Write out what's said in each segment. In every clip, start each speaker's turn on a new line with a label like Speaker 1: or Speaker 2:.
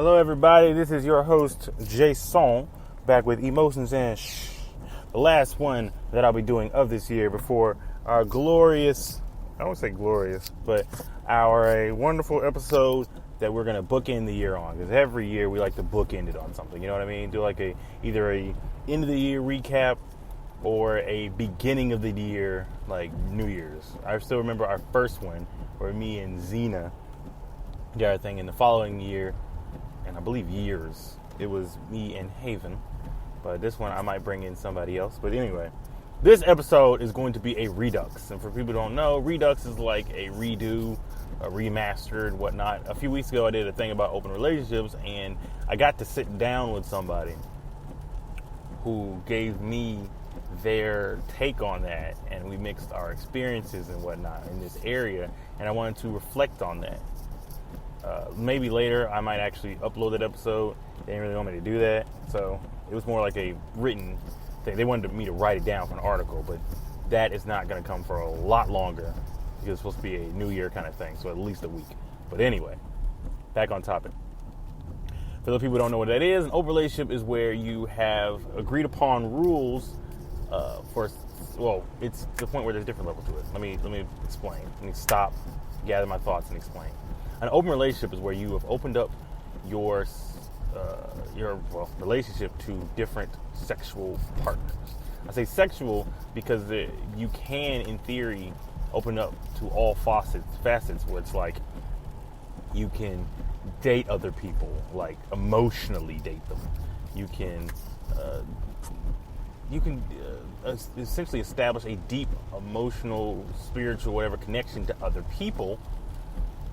Speaker 1: Hello, everybody. This is your host, Jason, back with Emotions and the last one that I'll be doing of this year before our glorious, I won't say glorious, but our wonderful episode that we're going to bookend the year on. Because every year we like to bookend it on something, you know what I mean? Do like either a end of the year recap or a beginning of the year, like New Year's. I still remember our first one where me and Xena did our thing in the following year. And I believe years, it was me and Haven. But this one, I might bring in somebody else. But anyway, this episode is going to be a redux. And for people who don't know, redux is like a redo, a remastered, whatnot. A few weeks ago, I did a thing about open relationships. And I got to sit down with somebody who gave me their take on that. And we mixed our experiences and whatnot in this area. And I wanted to reflect on that. Maybe later I might actually upload that episode. They didn't really want me to do that, so it was more like a written thing. They wanted me to write it down for an article, but that is not going to come for a lot longer because it's supposed to be a New Year kind of thing, so at least a week. But anyway, back on topic. For those people who don't know what that is, an open relationship is where you have agreed upon rules it's the point where there's different levels to it. Let me explain. Let me stop, gather my thoughts, and explain. An open relationship is where you have opened up your relationship to different sexual partners. I say sexual because you can, in theory, open up to all facets where it's like you can date other people, like emotionally date them. You can essentially establish a deep emotional, spiritual, whatever connection to other people.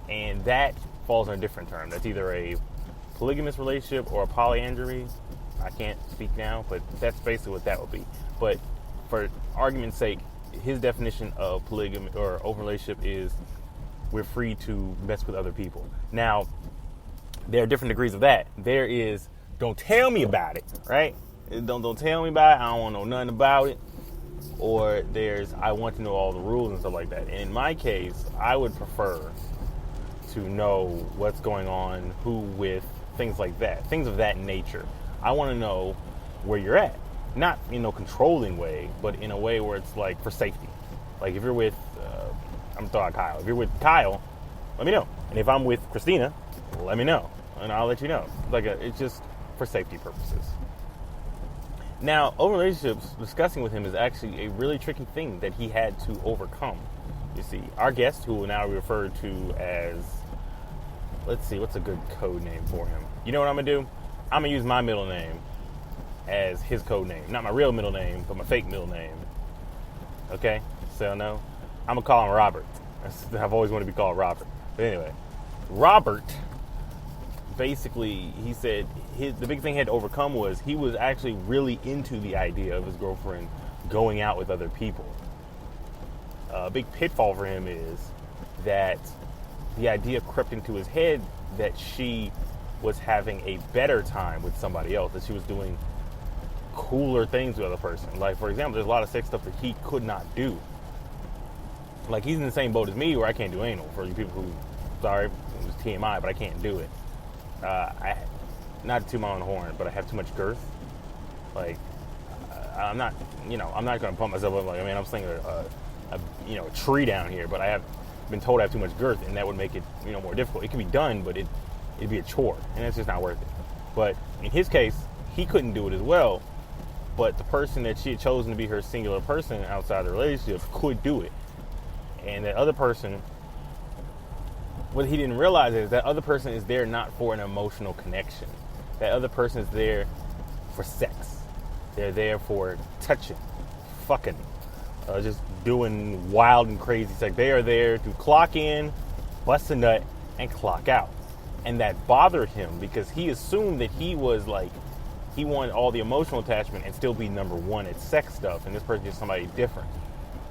Speaker 1: And that falls on a different term. That's either a polygamous relationship or a polyandry. I can't speak now, but that's basically what that would be. But for argument's sake, his definition of polygamy or open relationship is we're free to mess with other people. Now, there are different degrees of that. There is don't tell me about it, right? Don't tell me about it. I don't want to know nothing about it. Or there's I want to know all the rules and stuff like that. And in my case, I would prefer to know what's going on, who with, things like that, things of that nature. I want to know where you're at, not in a controlling way, but in a way where it's like for safety. Like if you're with, I'm throwing Kyle. If you're with Kyle, let me know. And if I'm with Christina, let me know, and I'll let you know. It's just for safety purposes. Now, open relationships, discussing with him is actually a really tricky thing that he had to overcome. You see, our guest, who will now be referred to as, let's see, what's a good code name for him? You know what I'm going to do? I'm going to use my middle name as his code name. Not my real middle name, but my fake middle name. Okay? So, no. I'm going to call him Robert. I've always wanted to be called Robert. But anyway, Robert, basically, he said the big thing he had to overcome was he was actually really into the idea of his girlfriend going out with other people. A big pitfall for him is that the idea crept into his head that she was having a better time with somebody else, that she was doing cooler things with the other person. Like, for example, there's a lot of sex stuff that he could not do. Like, he's in the same boat as me where I can't do anal. For you people who, sorry, it was TMI, but I can't do it. Not to toot my own horn, but I have too much girth. Like, I'm not going to pump myself up like, I'm slinging a tree down here, but I have been told I have too much girth, and that would make it, more difficult. It can be done, but it'd be a chore, and it's just not worth it. But in his case, he couldn't do it as well, but the person that she had chosen to be her singular person outside the relationship could do it. And that other person, what he didn't realize is that other person is there not for an emotional connection. That other person is there for sex. They're there for touching, fucking, just doing wild and crazy sex. They are there to clock in, bust a nut, and clock out. And that bothered him because he assumed that he wanted all the emotional attachment and still be number one at sex stuff, and this person is somebody different.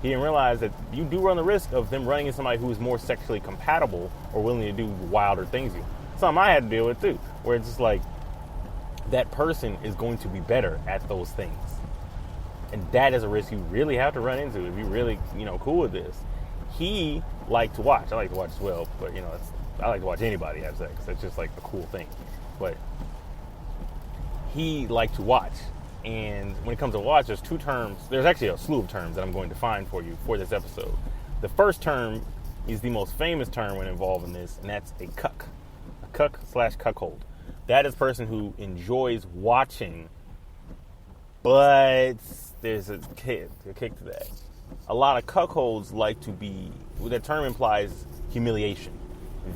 Speaker 1: He didn't realize that you do run the risk of them running into somebody who is more sexually compatible or willing to do wilder things. Something I had to deal with too, where it's just like that person is going to be better at those things. And that is a risk you really have to run into if you really, cool with this. He liked to watch. I like to watch as well, but I like to watch anybody have sex. It's just like a cool thing. but he liked to watch. And when it comes to watch, there's two terms. There's actually a slew of terms that I'm going to find for you for this episode. The first term is the most famous term when involved in this, and that's a cuck. A cuck/cuckold. That is a person who enjoys watching, but there's a kick to that. A lot of cuckolds like to be, what that term implies, humiliation.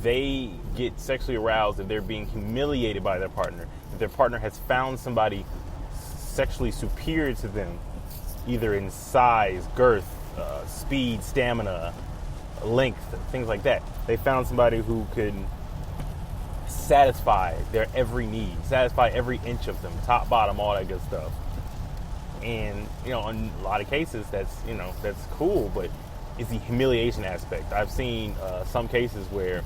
Speaker 1: They get sexually aroused if they're being humiliated by their partner. If their partner has found somebody sexually superior to them, either in size, girth, speed, stamina, length, things like that. They found somebody who could satisfy their every need, satisfy every inch of them, top, bottom, all that good stuff. And, in a lot of cases, that's cool, but it's the humiliation aspect. I've seen some cases where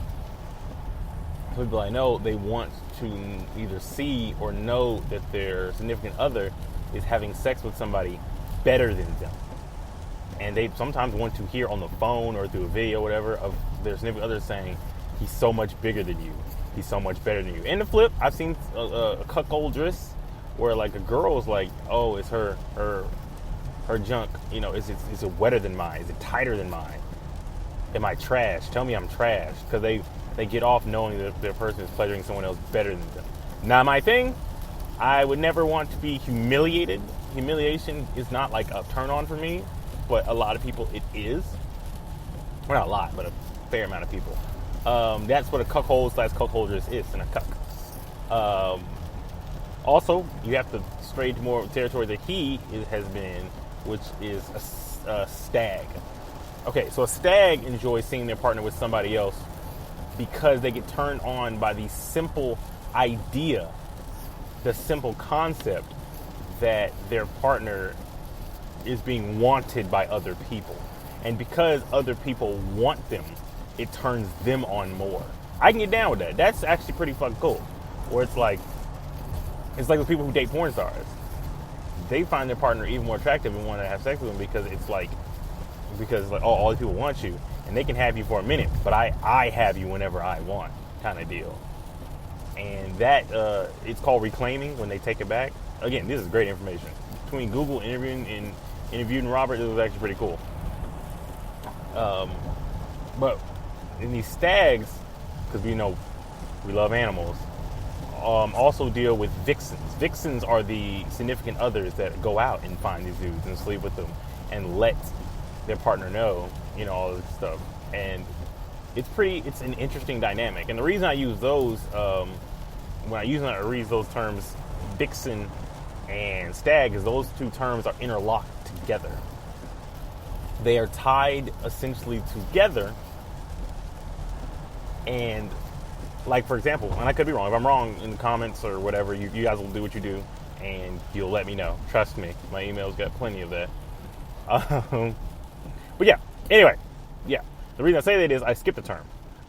Speaker 1: people I know, they want to either see or know that their significant other is having sex with somebody better than them. And they sometimes want to hear on the phone or through a video, whatever, of their significant other saying, he's so much bigger than you. He's so much better than you. And the flip, I've seen a cuckoldress where like a girl's like, oh, it's her junk, is it wetter than mine? Is it tighter than mine? Am I trash? Tell me I'm trash. Because they get off knowing that their person is pleasuring someone else better than them. Not my thing. I would never want to be humiliated. Humiliation is not like a turn on for me, but a lot of people it is. Well, not a lot, but a fair amount of people. That's what a cuckold/cuckoldress is, and a cuck. Also, you have to stray to more territory that has been in, which is a stag. Okay, so a stag enjoys seeing their partner with somebody else because they get turned on by the simple idea, the simple concept that their partner is being wanted by other people. And because other people want them, it turns them on more. I can get down with that. That's actually pretty fucking cool. Where it's like with people who date porn stars. They find their partner even more attractive and want to have sex with them because all these people want you and they can have you for a minute, but I have you whenever I want, kind of deal. And that it's called reclaiming when they take it back. Again, this is great information. Between Google interviewing Robert, it was actually pretty cool. But in these stags, because we love animals, also deal with vixens. Vixens are the significant others that go out and find these dudes and sleep with them and let their partner know, all this stuff. And it's an interesting dynamic. And the reason I use those, when I use those terms, vixen and stag, is those two terms are interlocked together. They are tied essentially together. And like, for example, and I could be wrong. If I'm wrong in the comments or whatever, you guys will do what you do and you'll let me know. Trust me, my email's got plenty of that. But yeah, anyway, yeah. The reason I say that is I skipped the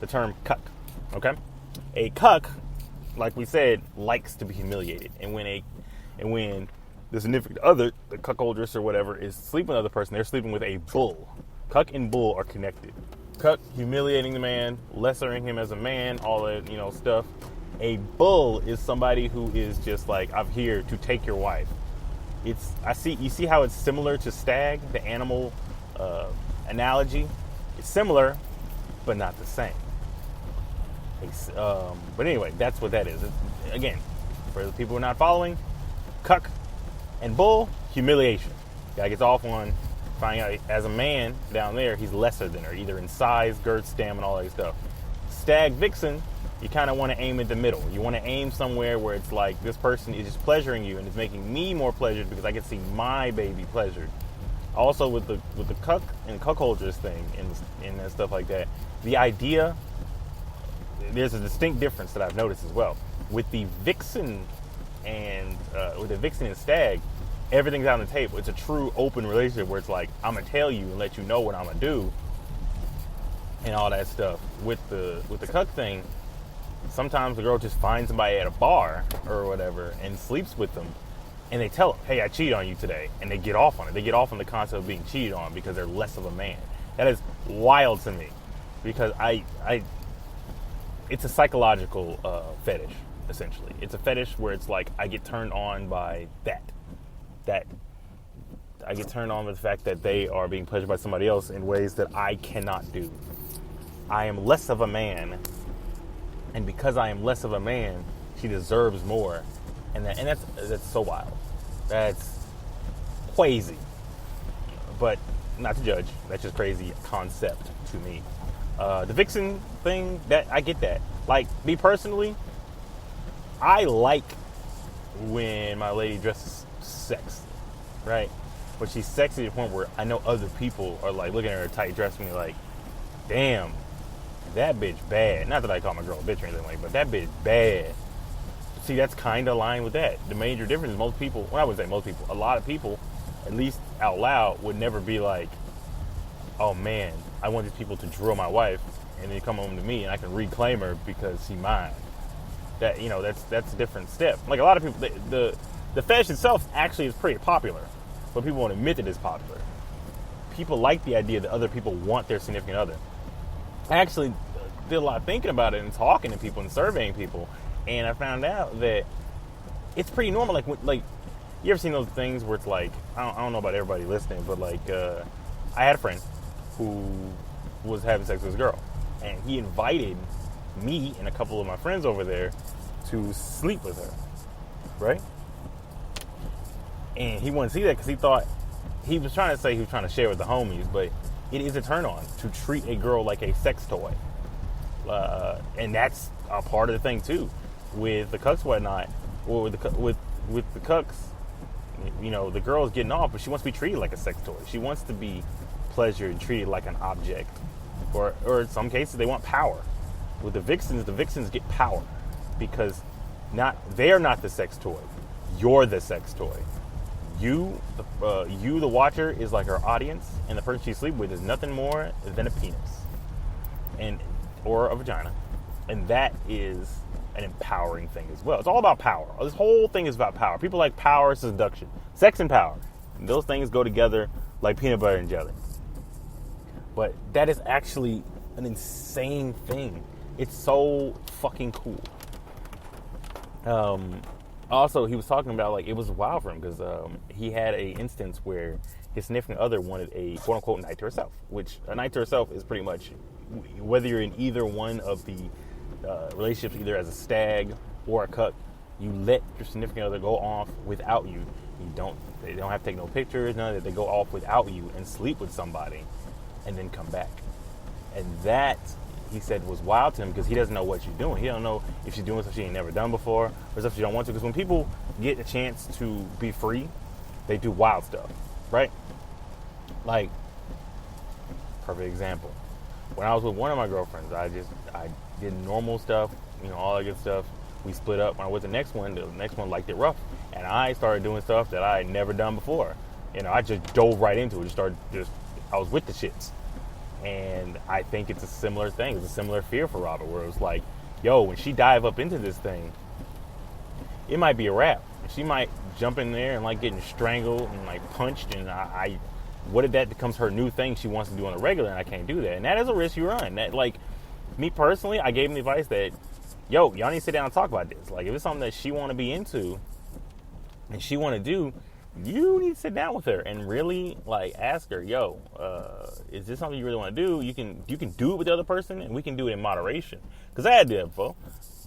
Speaker 1: term cuck, okay? A cuck, like we said, likes to be humiliated. And when the significant other, the cuckoldress or whatever, is sleeping with another person, they're sleeping with a bull. Cuck and bull are connected. Cuck, humiliating the man, lessering him as a man, all that, stuff. A bull is somebody who is just like, I'm here to take your wife. You see how it's similar to stag, the animal analogy? It's similar, but not the same. But anyway, that's what that is. Again, for the people who are not following, cuck and bull, humiliation. Guy gets off on finding out as a man down there, he's lesser than her, either in size, girth, stamina, all that stuff. Stag, vixen, you kind of want to aim at the middle. You want to aim somewhere where it's like this person is just pleasuring you and it's making me more pleasured because I can see my baby pleasured. Also with the cuck and cuckoldress thing and stuff like that, the idea, there's a distinct difference that I've noticed as well. With the vixen and stag, everything's out on the table. It's a true open relationship where it's like, I'm gonna tell you and let you know what I'm gonna do and all that stuff. With the cuck thing, sometimes the girl just finds somebody at a bar or whatever and sleeps with them, and they tell them, hey, I cheated on you today, and they get off on it. They get off on the concept of being cheated on because they're less of a man. That is wild to me because it's a psychological fetish. essentially. It's a fetish where it's like I get turned on by that I get turned on with the fact that they are being pleasured by somebody else in ways that I cannot do. I am less of a man, and because I am less of a man, she deserves more, and that's so wild. That's crazy, but not to judge. That's just crazy concept to me. The vixen thing, that I get that. Like, me personally, I like when my lady dresses sexy, right? But she's sexy to the point where I know other people are like looking at her tight dress and be like, damn, that bitch bad. Not that I call my girl a bitch or anything like, but that bitch bad. See, that's kind of aligned with that. The major difference is most people, well, I wouldn't say most people, a lot of people, at least out loud, would never be like, oh man, I want these people to drill my wife and then come home to me and I can reclaim her because she's mine. That, you know, that's a different step. Like, a lot of people, the fetish itself actually is pretty popular, but people won't admit that it's popular. People like the idea that other people want their significant other. I actually did a lot of thinking about it and talking to people and surveying people, and I found out that it's pretty normal. Like you ever seen those things where it's like, I don't know about everybody listening, but like, I had a friend who was having sex with his girl, and he invited me and a couple of my friends over there to sleep with her, right? And he wanted to see that because he thought, he was trying to say he was trying to share with the homies, but it is a turn on to treat a girl like a sex toy. And that's a part of the thing too. With the cucks whatnot, or with the cucks, you know, the girl's getting off, but she wants to be treated like a sex toy. She wants to be pleasured and treated like an object. Or in some cases they want power. With the vixens get power because they're not the sex toy. You're the sex toy. You, the watcher, is like her audience, and the person she sleeps with is nothing more than a penis, or a vagina, and that is an empowering thing as well. It's all about power. This whole thing is about power. People like power, seduction, sex, and power. And those things go together like peanut butter and jelly. But that is actually an insane thing. It's so fucking cool. Also, he was talking about, like, it was wild for him because he had a instance where his significant other wanted a quote-unquote night to herself, which a night to herself is pretty much whether you're in either one of the relationships, either as a stag or a cuck, you let your significant other go off without you. They don't have to take no pictures, none of that. They go off without you and sleep with somebody and then come back. And that, he said, was wild to him because he doesn't know what you're doing. He don't know if she's doing stuff she ain't never done before or stuff she don't want to. Because when people get a chance to be free, they do wild stuff, right? Like, perfect example. When I was with one of my girlfriends, I did normal stuff, you know, all that good stuff. We split up. When I was the next one liked it rough. And I started doing stuff that I had never done before. You know, I just dove right into it. I was with the shits. And I think it's a similar thing. It's a similar fear for Robert, where it was like, yo, when she dive up into this thing, it might be a wrap. She might jump in there and like getting strangled and like punched. And what if that becomes her new thing she wants to do on a regular, and I can't do that? And that is a risk you run. That, like, me personally, I gave him the advice that, yo, y'all need to sit down and talk about this. Like, if it's something that she want to be into and she want to do, you need to sit down with her and really, like, ask her, yo, is this something you really want to do? You can do it with the other person, and we can do it in moderation. Because I had that before.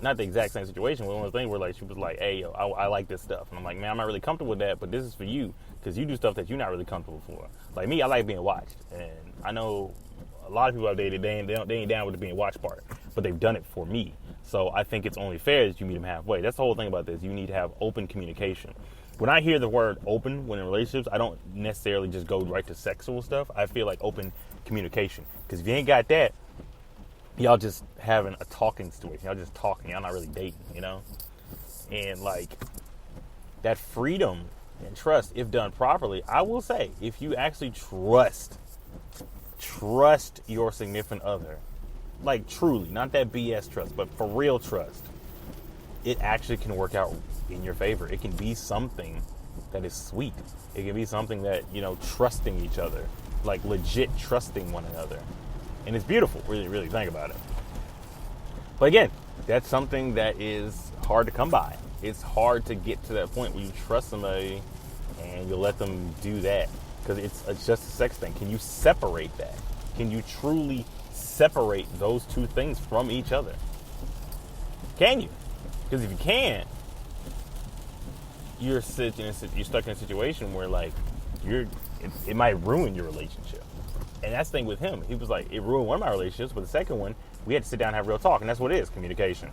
Speaker 1: Not the exact same situation, but one of the things where, like, she was like, hey, yo, I like this stuff. And I'm like, man, I'm not really comfortable with that, but this is for you, because you do stuff that you're not really comfortable for. Like me, I like being watched. And I know a lot of people I've dated, they ain't down with the being watched part, but they've done it for me. So I think it's only fair that you meet them halfway. That's the whole thing about this. You need to have open communication. When I hear the word open when in relationships, I don't necessarily just go right to sexual stuff. I feel like open communication. Because if you ain't got that, y'all just having a talking situation. Y'all just talking. Y'all not really dating, you know? And, like, that freedom and trust, if done properly, I will say, if you actually trust your significant other, like, truly, not that BS trust, but for real trust, it actually can work out in your favor. It can be something that is sweet. It can be something that, you know, trusting each other, like legit trusting one another. And it's beautiful, really, really think about it. But again, that's something that is hard to come by. It's hard to get to that point where you trust somebody and you let them do that, because it's just a sex thing. Can you separate that? Can you truly separate those two things from each other? Can you? Because if you can't, you're stuck in a situation where, like, it might ruin your relationship. And that's the thing with him. He was like, it ruined one of my relationships, but the second one, we had to sit down and have real talk, and that's what it is, communication.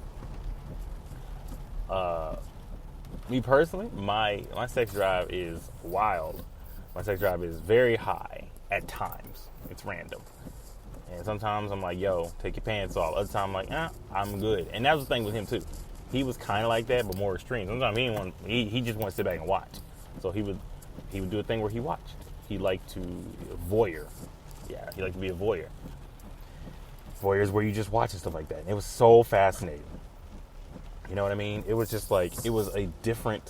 Speaker 1: Me personally, my sex drive is wild. My sex drive is very high at times. It's random. And sometimes I'm like, yo, take your pants off. Other times I'm like, I'm good. And that was the thing with him too. He was kind of like that, but more extreme. Sometimes he just wanted to sit back and watch. So he would do a thing where he watched. He liked to voyeur. Yeah, he liked to be a voyeur. Voyeur is where you just watch and stuff like that. And it was so fascinating. You know what I mean? It was just like, it was a different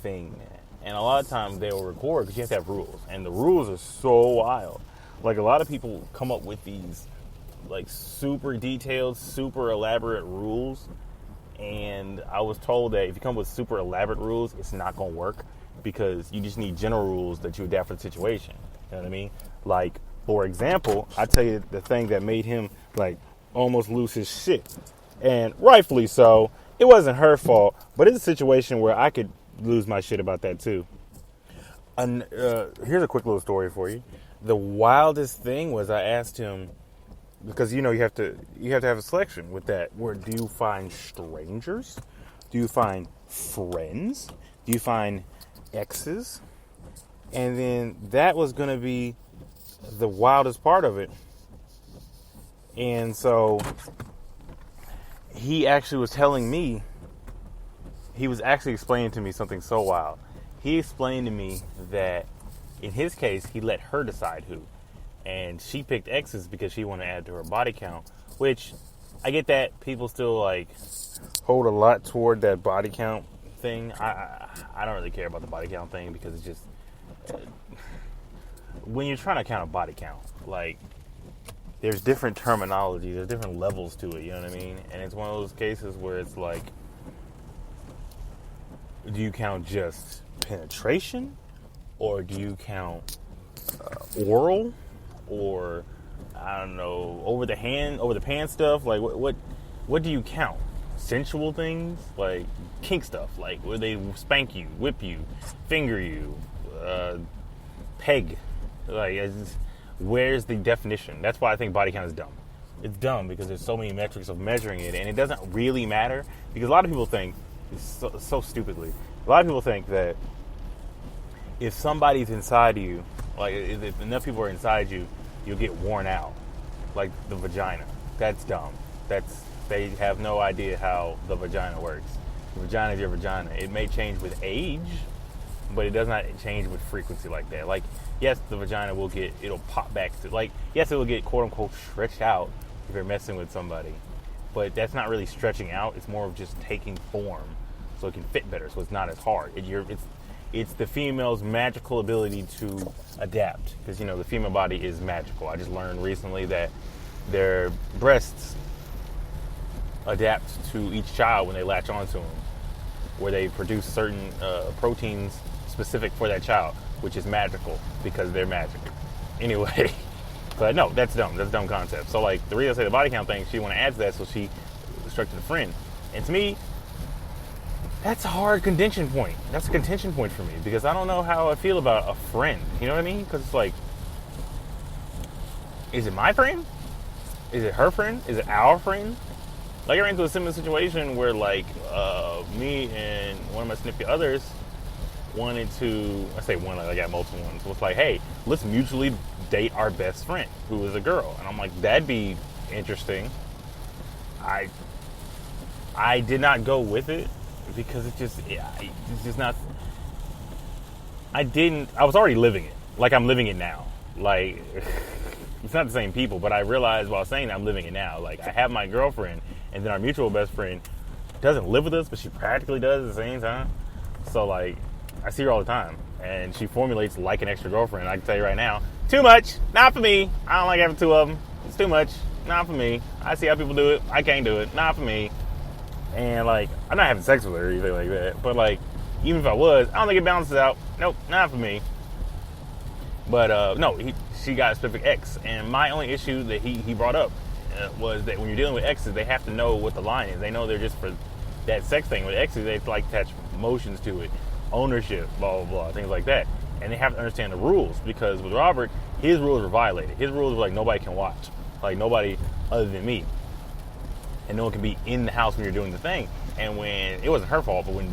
Speaker 1: thing. And a lot of times they'll record because you have to have rules. And the rules are so wild. Like, a lot of people come up with these, like, super detailed, super elaborate rules. And I was told that if you come up with super elaborate rules, it's not going to work, because you just need general rules that you adapt for the situation. You know what I mean? Like, for example, I tell you the thing that made him, like, almost lose his shit. And rightfully so. It wasn't her fault, but it's a situation where I could lose my shit about that too. And here's a quick little story for you. The wildest thing was, I asked him, because you have to have a selection with that. Where do you find strangers? Do you find friends? Do you find exes? And then that was going to be the wildest part of it. And so he actually was telling me, he was actually explaining to me something so wild. He explained to me that in his case, he let her decide who. And she picked exes because she wanted to add to her body count, which I get that people still, like, hold a lot toward that body count thing. I don't really care about the body count thing, because it's just, when you're trying to count a body count, like, there's different terminology, there's different levels to it, you know what I mean? And it's one of those cases where it's like, do you count just penetration? Or do you count oral? Or, I don't know, over the pants stuff? Like, what do you count? Sensual things? Like, kink stuff? Like, where they spank you, whip you, finger you, peg? Like, where's the definition? That's why I think body count is dumb. It's dumb because there's so many metrics of measuring it, and it doesn't really matter, because a lot of people think, so stupidly, a lot of people think that if somebody's inside you, like, if enough people are inside you, you'll get worn out, like the vagina. That's dumb. They have no idea how the vagina works. The vagina is your vagina. It may change with age, but it does not change with frequency like that. Like, yes, the vagina it'll pop back to, like, yes, it will get quote unquote stretched out if you're messing with somebody, but that's not really stretching out. It's more of just taking form so it can fit better, so it's not as hard. It's the female's magical ability to adapt, because, the female body is magical. I just learned recently that their breasts adapt to each child when they latch onto them, where they produce certain proteins specific for that child, which is magical because they're magic. Anyway, but no, that's dumb. That's a dumb concept. So, like, the reason I say the body count thing, she want to add to that, so she instructed a friend. And to me, that's a hard contention point. That's a contention point for me, because I don't know how I feel about a friend. You know what I mean? Because it's like, is it my friend? Is it her friend? Is it our friend? Like, I ran into a similar situation where, like, me and one of my significant others wanted to, I say one, I got multiple ones. So it's like, hey, let's mutually date our best friend, who is a girl. And I'm like, that'd be interesting. I did not go with it, because it's just not, I was already living it. Like, I'm living it now. Like, it's not the same people, but I realized while saying that I'm living it now. Like, I have my girlfriend, and then our mutual best friend doesn't live with us, but she practically does at the same time. So, like, I see her all the time, and she formulates like an extra girlfriend. I can tell you right now, too much, not for me. I don't like having two of them. It's too much, not for me. I see how people do it. I can't do it, not for me. And like, I'm not having sex with her or anything like that. But like, even if I was, I don't think it balances out. Nope, not for me. But no, she got a specific ex. And my only issue that he brought up was that when you're dealing with exes, they have to know what the line is. They know they're just for that sex thing. With exes, they like to attach emotions to it, ownership, blah, blah, blah, things like that. And they have to understand the rules, because with Robert, his rules were violated. His rules were like, nobody can watch. Like, nobody other than me. And no one can be in the house when you're doing the thing. And when, it wasn't her fault, but when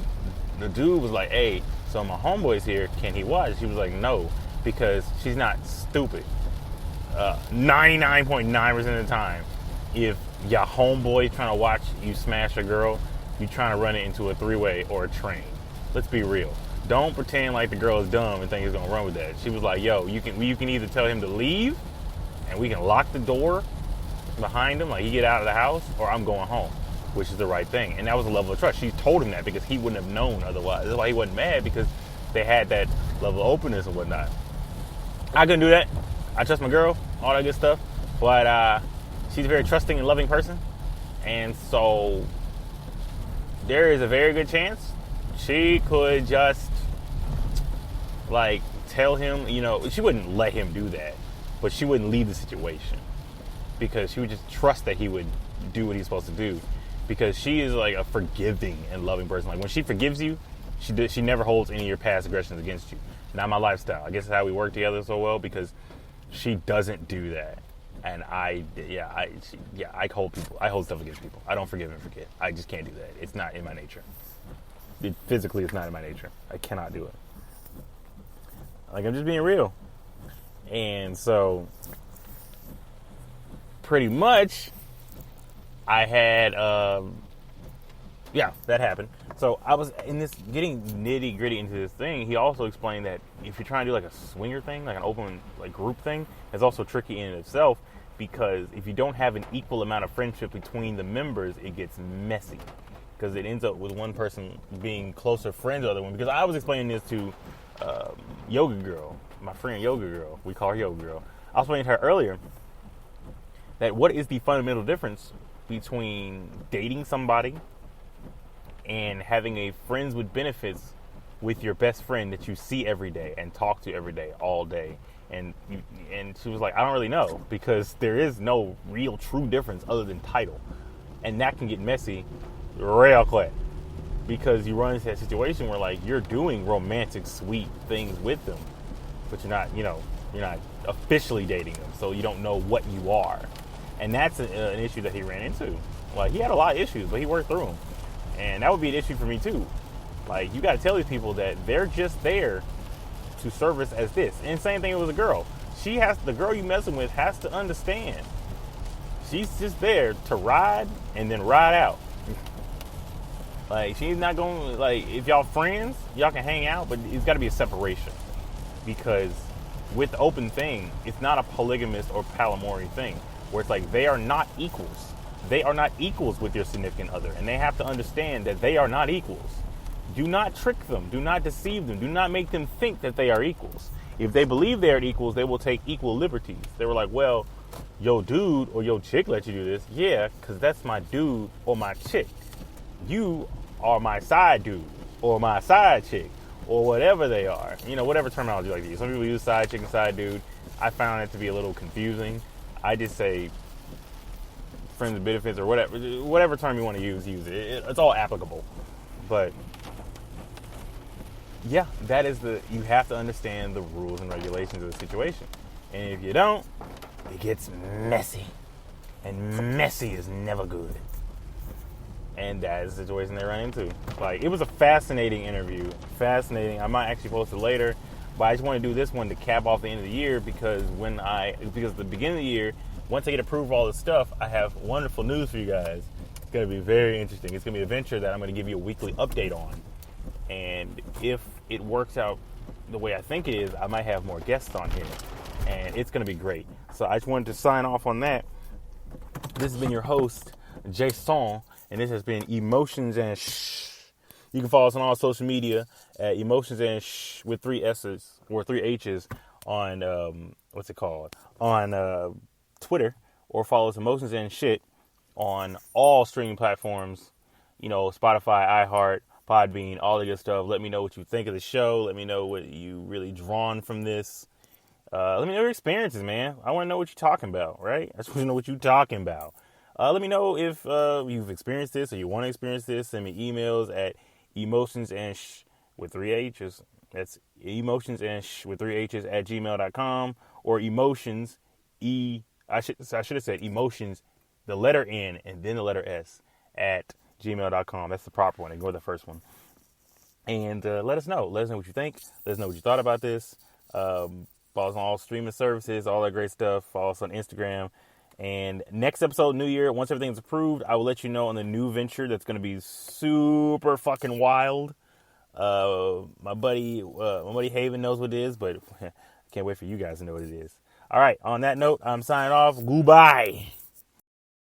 Speaker 1: the dude was like, hey, so my homeboy's here, can he watch? She was like, no, because she's not stupid. 99.9% of the time, if your homeboy trying to watch you smash a girl, you trying to run it into a three-way or a train. Let's be real. Don't pretend like the girl is dumb and think he's gonna run with that. She was like, yo, you can either tell him to leave and we can lock the door behind him, like he get out of the house, or I'm going home, which is the right thing. And that was a level of trust. She told him that because he wouldn't have known otherwise. That's why he wasn't mad, because they had that level of openness and whatnot. I couldn't do that. I trust my girl, all that good stuff. But she's a very trusting and loving person. And so there is a very good chance she could just like tell him, you know, she wouldn't let him do that, but she wouldn't leave the situation, because she would just trust that he would do what he's supposed to do, because she is like a forgiving and loving person. Like, when she forgives you, she never holds any of your past aggressions against you. Not my lifestyle. I guess that's how we work together so well, because she doesn't do that. And I hold stuff against people. I don't forgive and forget. I just can't do that. It's not in my nature. Physically, it's not in my nature. I cannot do it. Like, I'm just being real. And so, pretty much, I had, that happened. So I was in this, getting nitty gritty into this thing. He also explained that if you're trying to do like a swinger thing, like an open like group thing, it's also tricky in and of itself, because if you don't have an equal amount of friendship between the members, it gets messy, because it ends up with one person being closer friends with the other one. Because I was explaining this to Yoga Girl, my friend Yoga Girl. We call her Yoga Girl. I was explaining to her earlier that what is the fundamental difference between dating somebody and having a friends with benefits with your best friend that you see every day and talk to every day, all day. And she was like, I don't really know, because there is no real true difference other than title. And that can get messy real quick, because you run into that situation where like you're doing romantic, sweet things with them, but you're not officially dating them, so you don't know what you are. And that's an issue that he ran into. Like, he had a lot of issues, but he worked through them. And that would be an issue for me too. Like, you got to tell these people that they're just there to service as this. And same thing with a girl. The girl you messing with has to understand. She's just there to ride and then ride out. Like, she's not going, like, if y'all friends, y'all can hang out, but it's got to be a separation. Because with the open thing, it's not a polygamous or polyamory thing, where it's like they are not equals. They are not equals with your significant other, and they have to understand that they are not equals. Do not trick them. Do not deceive them. Do not make them think that they are equals. If they believe they are equals, they will take equal liberties. They were like, well, yo dude or yo chick let you do this. Yeah, because that's my dude or my chick. You are my side dude or my side chick or whatever they are. You know, whatever terminology like these. Some people use side chick and side dude. I found it to be a little confusing. I just say friends with benefits or whatever term you want to use it. It's all applicable. But yeah, that is you have to understand the rules and regulations of the situation. And if you don't, it gets messy. And messy is never good. And that is the situation they run into. Like, it was a fascinating interview. Fascinating. I might actually post it later. But I just want to do this one to cap off the end of the year, because at the beginning of the year, once I get approved for all this stuff, I have wonderful news for you guys. It's going to be very interesting. It's going to be a venture that I'm going to give you a weekly update on. And if it works out the way I think it is, I might have more guests on here. And it's going to be great. So I just wanted to sign off on that. This has been your host, Jason. And this has been Emotions and Shh. You can follow us on all social media at Emotions and Shh with 3 S's or 3 H's on, on Twitter, or follow us Emotions and Shit on all streaming platforms Spotify, iHeart, Podbean, all the good stuff. Let me know what you think of the show. Let me know what you really drawn from this. Let me know your experiences, man. I want to know what you're talking about, right? I just want to know what you're talking about. Let me know if you've experienced this or you want to experience this. Send me emails at emotionsandsh with 3 H's. That's emotionsandsh with 3 H's at gmail.com, or emotions, I should have said emotions, the letter N and then the letter S at gmail.com. That's the proper one. Ignore the first one. And let us know. Let us know what you think. Let us know what you thought about this. Follow us on all streaming services, all that great stuff. Follow us on Instagram. And next episode, New Year, once everything's approved, I will let you know on the new venture that's going to be super fucking wild. My buddy Haven knows what it is, but I can't wait for you guys to know what it is. All right, on that note, I'm signing off. Goodbye.